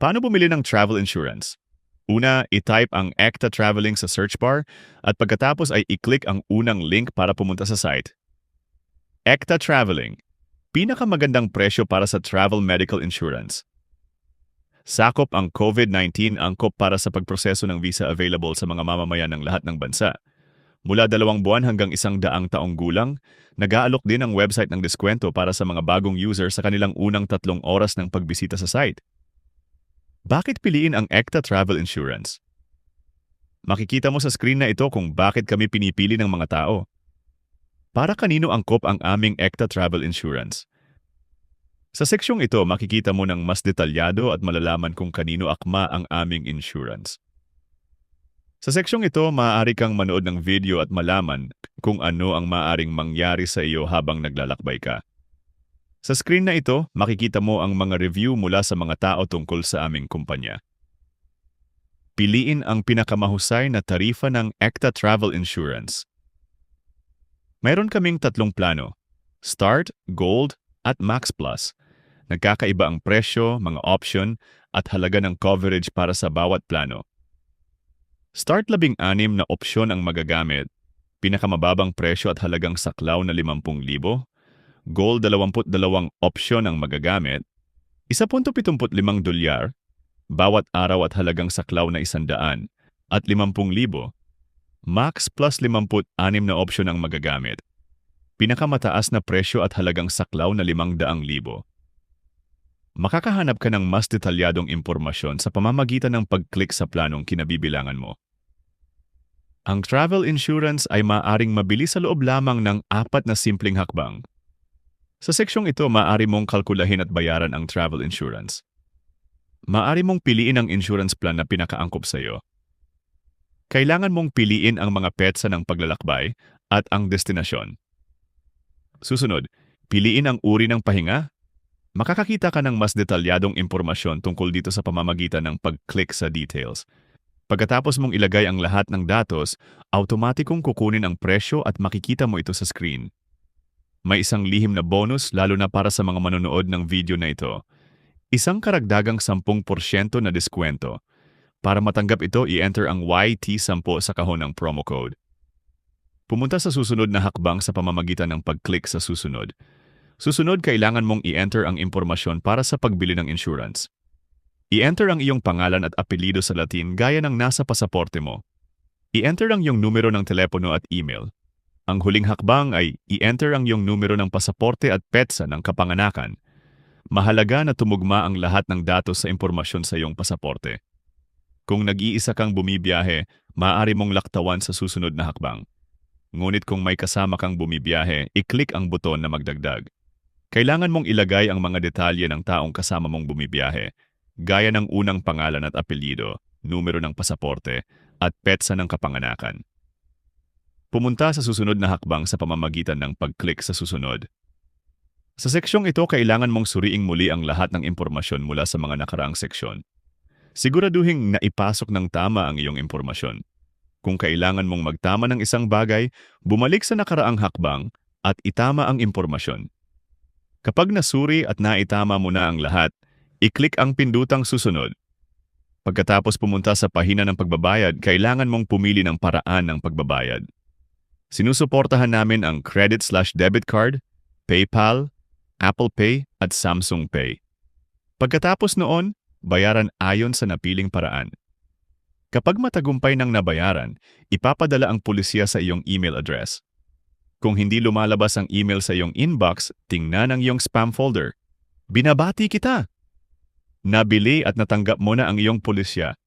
Paano bumili ng travel insurance? Una, i-type ang ECTA Traveling sa search bar at pagkatapos ay i-click ang unang link para pumunta sa site. ECTA Traveling, pinakamagandang presyo para sa travel medical insurance. Sakop ang COVID-19 angkop para sa pagproseso ng visa available sa mga mamamayan ng lahat ng bansa. Mula 2 buwan hanggang 100 taong gulang, nag-aalok din ang website ng diskwento para sa mga bagong user sa kanilang unang 3 oras ng pagbisita sa site. Bakit piliin ang ECTA Travel Insurance? Makikita mo sa screen na ito kung bakit kami pinipili ng mga tao. Para kanino angkop ang aming ECTA Travel Insurance? Sa seksyong ito, makikita mo ng mas detalyado at malalaman kung kanino akma ang aming insurance. Sa seksyong ito, maaari kang manood ng video at malaman kung ano ang maaaring mangyari sa iyo habang naglalakbay ka. Sa screen na ito, makikita mo ang mga review mula sa mga tao tungkol sa aming kumpanya. Piliin ang pinakamahusay na tarifa ng ECTA Travel Insurance. Mayroon kaming 3 plano, Start, Gold, at Max Plus. Nagkakaiba ang presyo, mga option, at halaga ng coverage para sa bawat plano. Start 16 na opsyon ang magagamit, pinakamababang presyo at halagang saklaw na 50,000. Gold 22 opsyon ang magagamit, $1.75 dolyar, bawat araw at halagang saklaw na 100 at 50,000. Max plus 56 na opsyon ang magagamit, pinakamataas na presyo at halagang saklaw na 500,000. Makakahanap ka ng mas detalyadong impormasyon sa pamamagitan ng pag-click sa planong kinabibilangan mo. Ang travel insurance ay maaaring mabili sa loob lamang ng 4 na simpleng hakbang. Sa seksyong ito, maaari mong kalkulahin at bayaran ang travel insurance. Maaari mong piliin ang insurance plan na pinakaangkop sa iyo. Kailangan mong piliin ang mga petsa ng paglalakbay at ang destinasyon. Susunod, piliin ang uri ng pahinga. Makakakita ka ng mas detalyadong impormasyon tungkol dito sa pamamagitan ng pag-click sa details. Pagkatapos mong ilagay ang lahat ng datos, automatikong kukunin ang presyo at makikita mo ito sa screen. May isang lihim na bonus lalo na para sa mga manonood ng video na ito. Isang karagdagang 10% na diskwento. Para matanggap ito, i-enter ang YT10 sa kahon ng promo code. Pumunta sa susunod na hakbang sa pamamagitan ng pag-click sa susunod. Susunod, kailangan mong i-enter ang impormasyon para sa pagbili ng insurance. I-enter ang iyong pangalan at apelyido sa Latin gaya ng nasa pasaporte mo. I-enter ang iyong numero ng telepono at email. Ang huling hakbang ay i-enter ang iyong numero ng pasaporte at petsa ng kapanganakan. Mahalaga na tumugma ang lahat ng datos sa impormasyon sa iyong pasaporte. Kung nag-iisa kang bumibiyahe, maaari mong laktawan sa susunod na hakbang. Ngunit kung may kasama kang bumibiyahe, i-click ang buton na magdagdag. Kailangan mong ilagay ang mga detalye ng taong kasama mong bumibiyahe, gaya ng unang pangalan at apelyido, numero ng pasaporte, at petsa ng kapanganakan. Pumunta sa susunod na hakbang sa pamamagitan ng pag-click sa susunod. Sa seksyong ito, kailangan mong suriing muli ang lahat ng impormasyon mula sa mga nakaraang seksyon. Siguraduhin na ipasok ng tama ang iyong impormasyon. Kung kailangan mong magtama ng isang bagay, bumalik sa nakaraang hakbang at itama ang impormasyon. Kapag nasuri at naitama mo na ang lahat, i-click ang pindutang susunod. Pagkatapos pumunta sa pahina ng pagbabayad, kailangan mong pumili ng paraan ng pagbabayad. Sinusuportahan namin ang credit/debit card, PayPal, Apple Pay at Samsung Pay. Pagkatapos noon, bayaran ayon sa napiling paraan. Kapag matagumpay ng nabayaran, ipapadala ang pulisya sa iyong email address. Kung hindi lumalabas ang email sa iyong inbox, tingnan ang iyong spam folder. Binabati kita! Nabili at natanggap mo na ang iyong pulisya.